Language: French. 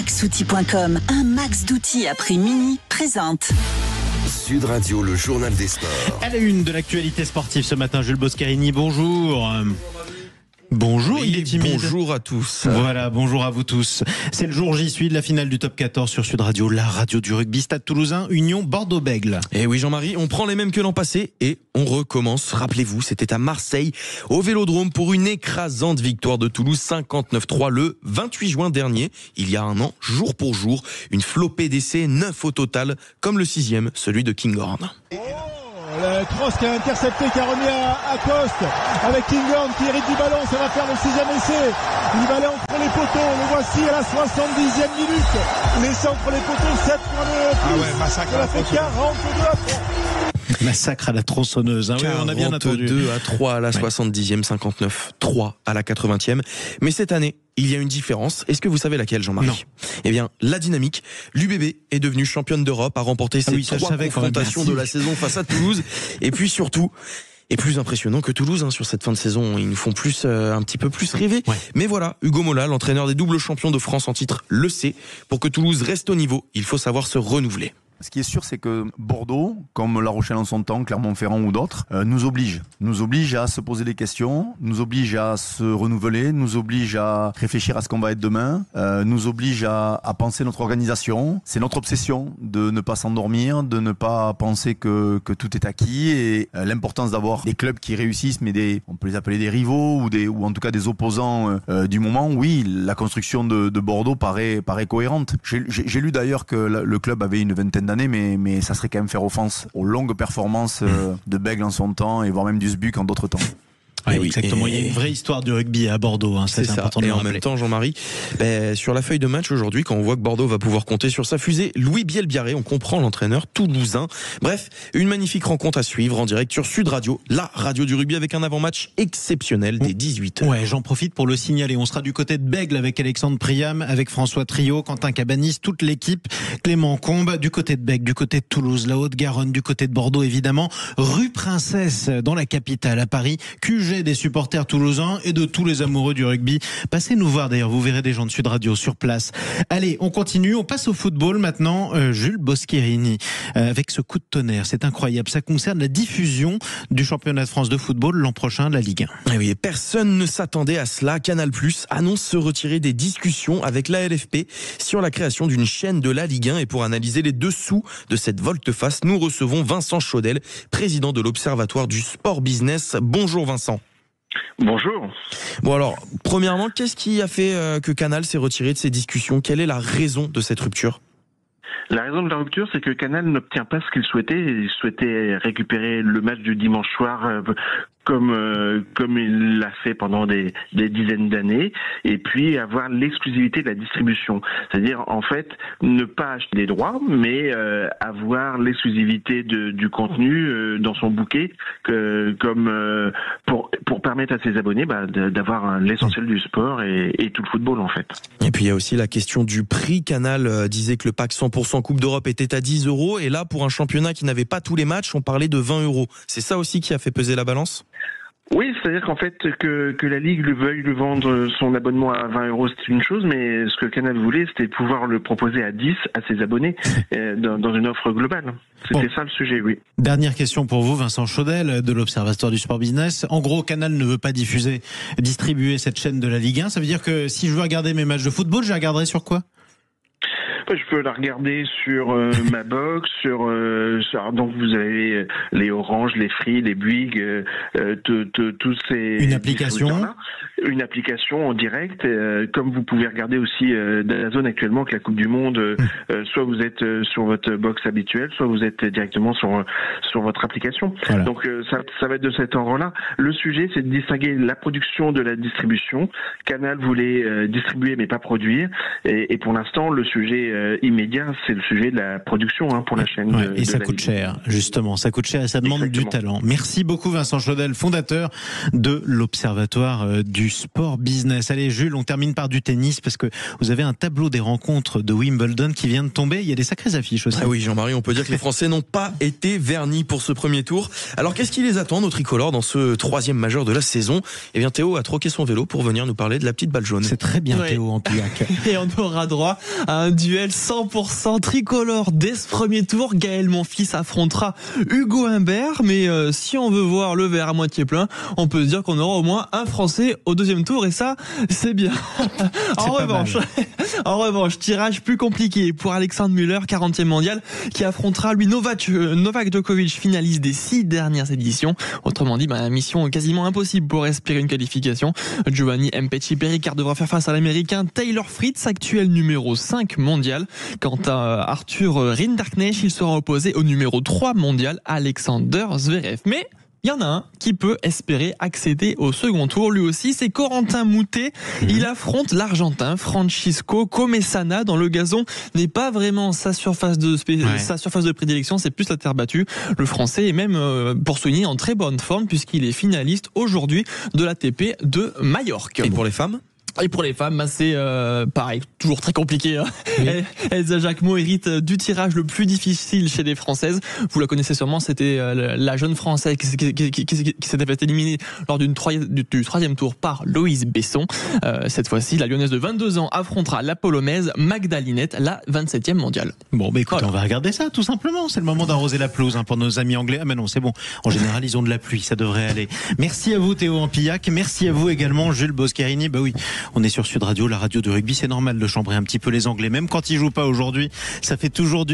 Maxoutil.com, un max d'outils à prix mini, présente. Sud Radio, le journal des sports. À la une de l'actualité sportive ce matin, Jules Boscarini, bonjour. Bonjour, oui, il est timide. Bonjour à tous. Voilà, bonjour à vous tous. C'est le jour J de la finale du top 14 sur Sud Radio, la radio du rugby. Stade Toulousain, Union Bordeaux-Bègles. Et oui, Jean-Marie, on prend les mêmes que l'an passé et on recommence. Rappelez-vous, c'était à Marseille, au Vélodrome, pour une écrasante victoire de Toulouse 59-3 le 28 juin dernier. Il y a un an, jour pour jour, une flopée d'essais, 9 au total, comme le 6e, celui de Kinghorn. Le cross qui a intercepté, qui a remis à Coste avec Kinghorn qui hérite du ballon, ça va faire le 6e essai. Il va aller entre les poteaux, le voici à la 70e minute. Laissé entre les poteaux, 7 points de plus. Massacre. Ça fait 42 à 3. Massacre à la tronçonneuse. Hein. Oui, on a bien entendu. 42-3 à la 70e, 59-3 à la 80e. Mais cette année, il y a une différence. Est-ce que vous savez laquelle, Jean-Marie ? Non. Eh bien, la dynamique. L'UBB est devenue championne d'Europe, a remporté ses 3 confrontations de la saison face à Toulouse. Et puis surtout, et plus impressionnant que Toulouse sur cette fin de saison, ils nous font un petit peu plus rêver. Ouais. Mais voilà, Hugo Mola, l'entraîneur des doubles champions de France en titre, le sait. Pour que Toulouse reste au niveau, il faut savoir se renouveler. Ce qui est sûr, c'est que Bordeaux, comme La Rochelle en son temps, Clermont-Ferrand ou d'autres, nous oblige à se poser des questions, nous oblige à se renouveler, nous oblige à réfléchir à ce qu'on va être demain, nous oblige à penser notre organisation. C'est notre obsession de ne pas s'endormir, de ne pas penser que tout est acquis, et l'importance d'avoir des clubs qui réussissent, mais on peut les appeler des rivaux ou en tout cas des opposants du moment. Oui, la construction de Bordeaux paraît cohérente. J'ai lu d'ailleurs que le club avait une vingtaine d'années, mais ça serait quand même faire offense aux longues performances de Bègles en son temps et voire même du SBUC en d'autres temps. Oui, exactement. Il y a une vraie histoire du rugby à Bordeaux. C'est important de le rappeler. En même temps, Jean-Marie, sur la feuille de match aujourd'hui, quand on voit que Bordeaux va pouvoir compter sur sa fusée, Louis Bielbiarré, on comprend l'entraîneur toulousain. Bref, une magnifique rencontre à suivre en direct sur Sud Radio, la radio du rugby, avec un avant-match exceptionnel dès 18h. Ouais, j'en profite pour le signaler. On sera du côté de Bègles avec Alexandre Priam, avec François Trio, Quentin Cabanis, toute l'équipe, Clément Combe, du côté de Bègles, du côté de Toulouse, la Haute-Garonne, du côté de Bordeaux évidemment, rue Princesse dans la capitale à Paris, QG des supporters toulousains et de tous les amoureux du rugby. Passez nous voir d'ailleurs, vous verrez des gens de Sud Radio sur place. Allez, on continue, on passe au football maintenant. Jules Boscarini, avec ce coup de tonnerre, c'est incroyable. Ça concerne la diffusion du championnat de France de football l'an prochain, la Ligue 1. Et oui, personne ne s'attendait à cela. Canal+ annonce se retirer des discussions avec la LFP sur la création d'une chaîne de la Ligue 1. Et pour analyser les dessous de cette volte-face, nous recevons Vincent Chaudel, président de l'Observatoire du Sport Business. Bonjour Vincent. Bonjour. Bon alors, premièrement, qu'est-ce qui a fait que Canal s'est retiré de ces discussions ? Quelle est la raison de cette rupture ? La raison de la rupture, c'est que Canal n'obtient pas ce qu'il souhaitait. Il souhaitait récupérer le match du dimanche soir comme il l'a fait pendant des dizaines d'années, et puis avoir l'exclusivité de la distribution. C'est-à-dire, en fait, ne pas acheter des droits, mais avoir l'exclusivité du contenu dans son bouquet, pour permettre à ses abonnés d'avoir l'essentiel du sport et tout le football, en fait. Et puis il y a aussi la question du prix. Canal disait que le pack 100% Coupe d'Europe était à 10 €, et là, pour un championnat qui n'avait pas tous les matchs, on parlait de 20 €. C'est ça aussi qui a fait peser la balance ? Oui, c'est-à-dire qu'en fait, que la Ligue veuille lui vendre son abonnement à 20 €, c'est une chose, mais ce que Canal voulait, c'était pouvoir le proposer à 10 à ses abonnés dans une offre globale. C'était ça le sujet, oui. Dernière question pour vous, Vincent Chaudel, de l'Observatoire du Sport Business. En gros, Canal ne veut pas distribuer cette chaîne de la Ligue 1. Ça veut dire que si je veux regarder mes matchs de football, je les regarderai sur quoi ? Je peux la regarder sur ma box, donc vous avez les Orange, les Free, les Bouygues, tous ces... Une application en direct, comme vous pouvez regarder aussi DAZN actuellement avec la Coupe du Monde, soit vous êtes sur votre box habituelle, soit vous êtes directement sur votre application. Voilà. Donc ça va être de cet ordre-là. Le sujet, c'est de distinguer la production de la distribution. Canal voulait distribuer mais pas produire, et pour l'instant, le sujet sujet immédiat, c'est le sujet de la production pour la chaîne. Et ça coûte cher, justement. Ça coûte cher et ça demande du talent. Merci beaucoup Vincent Chaudel, fondateur de l'Observatoire du sport business. Allez Jules, on termine par du tennis parce que vous avez un tableau des rencontres de Wimbledon qui vient de tomber. Il y a des sacrées affiches aussi. Ah oui Jean-Marie, on peut dire que les Français n'ont pas été vernis pour ce premier tour. Alors qu'est-ce qui les attend nos tricolores dans ce 3e majeur de la saison? Eh bien Théo a troqué son vélo pour venir nous parler de la petite balle jaune. C'est très bien Théo en Pillac. Et on aura droit à un duel 100% tricolore dès ce premier tour. Gaël Monfils affrontera Hugo Humbert, mais si on veut voir le verre à moitié plein, on peut se dire qu'on aura au moins un Français au 2e tour et ça, c'est bien. En revanche, tirage plus compliqué pour Alexandre Müller, 40e mondial, qui affrontera lui Novak Djokovic, finaliste des 6 dernières éditions. Autrement dit, mission quasiment impossible pour espérer une qualification. Giovanni Mpetshi Perricard devra faire face à l'américain Taylor Fritz, actuel numéro 5 mondial. Quant à Arthur Rinderknecht, il sera opposé au numéro 3 mondial, Alexander Zverev. Mais il y en a un qui peut espérer accéder au second tour. Lui aussi, c'est Corentin Moutet. Il affronte l'Argentin Francisco Comesana. Dans le gazon n'est pas vraiment sa surface de prédilection, c'est plus la terre battue. Le Français est même, pour souligner, en très bonne forme puisqu'il est finaliste aujourd'hui de l'ATP de Majorque. Et pour les femmes ? Et pour les femmes, c'est pareil, toujours très compliqué. Oui. Elsa Jacquemot hérite du tirage le plus difficile chez les Françaises. Vous la connaissez sûrement, c'était la jeune Française qui s'était fait éliminer lors du 3e tour par Loïse Besson. Cette fois-ci, la Lyonnaise de 22 ans affrontera la Polonaise Magda Linette, la 27e mondiale. Bon, écoute, on va regarder ça tout simplement. C'est le moment d'arroser la pelouse pour nos amis anglais. Ah mais non, c'est bon. En général, ils ont de la pluie, ça devrait aller. Merci à vous Théo Ampillac. Merci à vous également Jules Boscarini. Bah oui. On est sur Sud Radio, la radio de rugby, c'est normal de chambrer un petit peu les Anglais, même quand ils jouent pas aujourd'hui, ça fait toujours du